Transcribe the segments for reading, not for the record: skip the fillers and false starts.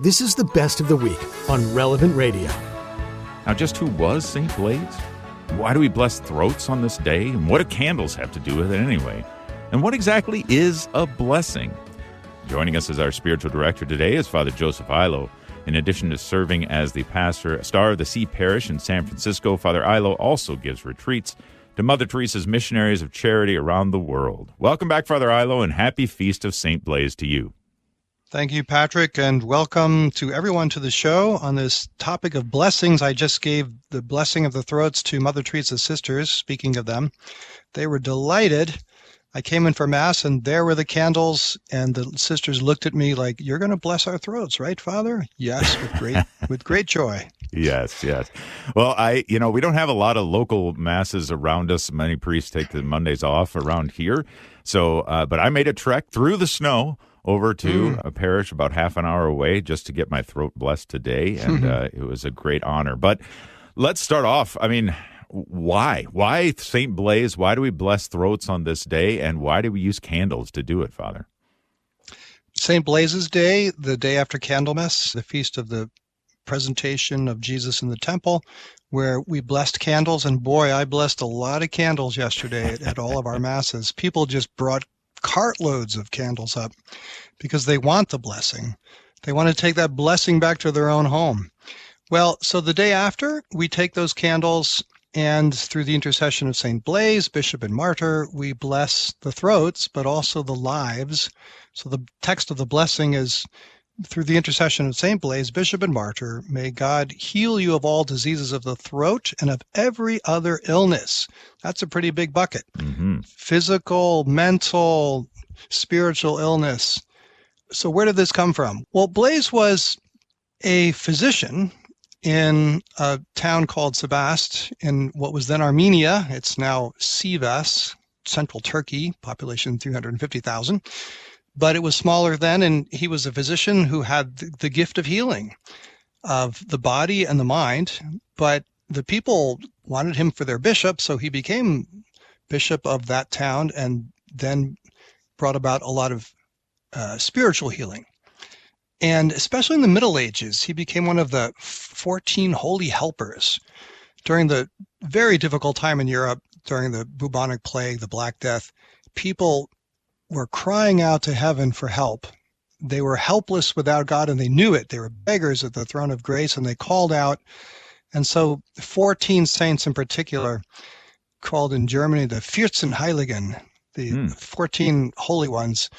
This is the best of the week on Relevant Radio. Now, just who was St. Blaise? Why do we bless throats on this day? And what do candles have to do with it anyway? And what exactly is a blessing? Joining us as our spiritual director today is Father Joseph Illo. In addition to serving as the pastor, star of the Sea Parish in San Francisco, Father Illo also gives retreats to Mother Teresa's missionaries of charity around the world. Welcome back, Father Illo, and happy Feast of St. Blaise to you. Thank you, Patrick, and welcome to everyone to the show. On this topic of blessings, I just gave the blessing of the throats to Mother Teresa's sisters. Speaking of them, they were delighted. I came in for Mass, and there were the candles, and the sisters looked at me like, "You're going to bless our throats, right, Father?" Yes, with great joy. Yes. Well, we don't have a lot of local masses around us. Many priests take the Mondays off around here, so but I made a trek through the snow over to a parish about half an hour away just to get my throat blessed today, and it was a great honor. But let's start off. I mean, why? Why St. Blaise? Why do we bless throats on this day, and why do we use candles to do it, Father? St. Blaise's Day, the day after Candlemas, the feast of the presentation of Jesus in the temple, where we blessed candles, and boy, I blessed a lot of candles yesterday at all of our masses. People just brought cartloads of candles up because they want the blessing. They want to take that blessing back to their own home. Well, so the day after, we take those candles, and through the intercession of St. Blaise, Bishop and Martyr, we bless the throats, but also the lives. So the text of the blessing is, through the intercession of St. Blaise, Bishop and Martyr, may God heal you of all diseases of the throat and of every other illness. That's a pretty big bucket. Physical, mental, spiritual illness. So where did this come from? Well, Blaise was a physician in a town called Sebast in what was then Armenia. It's now Sivas, central Turkey, population 350,000. But it was smaller then, and he was a physician who had the gift of healing of the body and the mind. But the people wanted him for their bishop, so he became bishop of that town and then brought about a lot of spiritual healing. And especially in the Middle Ages, he became one of the 14 holy helpers during the very difficult time in Europe, during the bubonic plague, the Black Death. People were crying out to heaven for help. They were helpless without God, and they knew it. They were beggars at the throne of grace, and they called out. And so 14 saints in particular, called in Germany the 14 Heiligen, the 14 holy ones,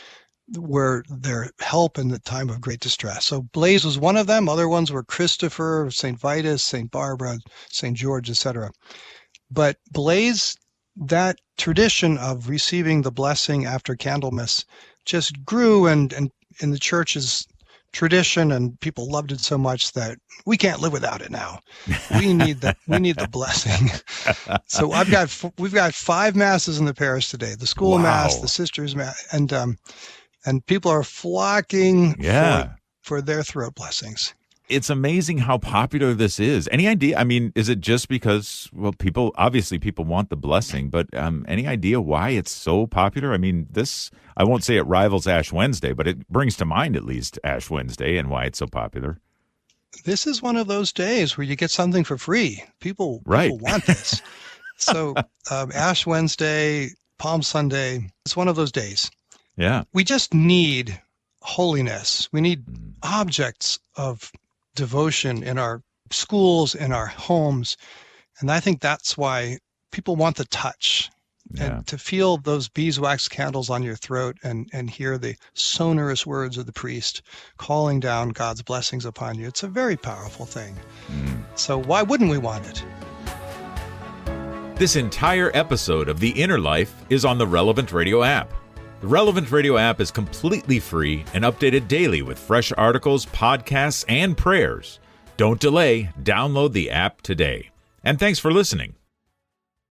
were their help in the time of great distress. So Blaise was one of them. Other ones were Christopher, St. Vitus, St. Barbara, St. George, etc. But Blaise, that tradition of receiving the blessing after Candlemas just grew and in the church's tradition, and people loved it so much that we can't live without it now. We need the blessing. So we've got 5 masses in the parish today: the school mass, the sisters mass, and people are flocking for their throat blessings. It's amazing how popular this is. Any idea? I mean, is it just because, well, people want the blessing, but any idea why it's so popular? I mean, I won't say it rivals Ash Wednesday, but it brings to mind at least Ash Wednesday and why it's so popular. This is one of those days where you get something for free. People want this. So Ash Wednesday, Palm Sunday, it's one of those days. Yeah. We just need holiness. We need objects of devotion in our schools, in our homes. And I think that's why people want the touch and to feel those beeswax candles on your throat and hear the sonorous words of the priest calling down God's blessings upon you. It's a very powerful thing. So why wouldn't we want it? This entire episode of The Inner Life is on the Relevant Radio app. The Relevant Radio app is completely free and updated daily with fresh articles, podcasts, and prayers. Don't delay. Download the app today. And thanks for listening.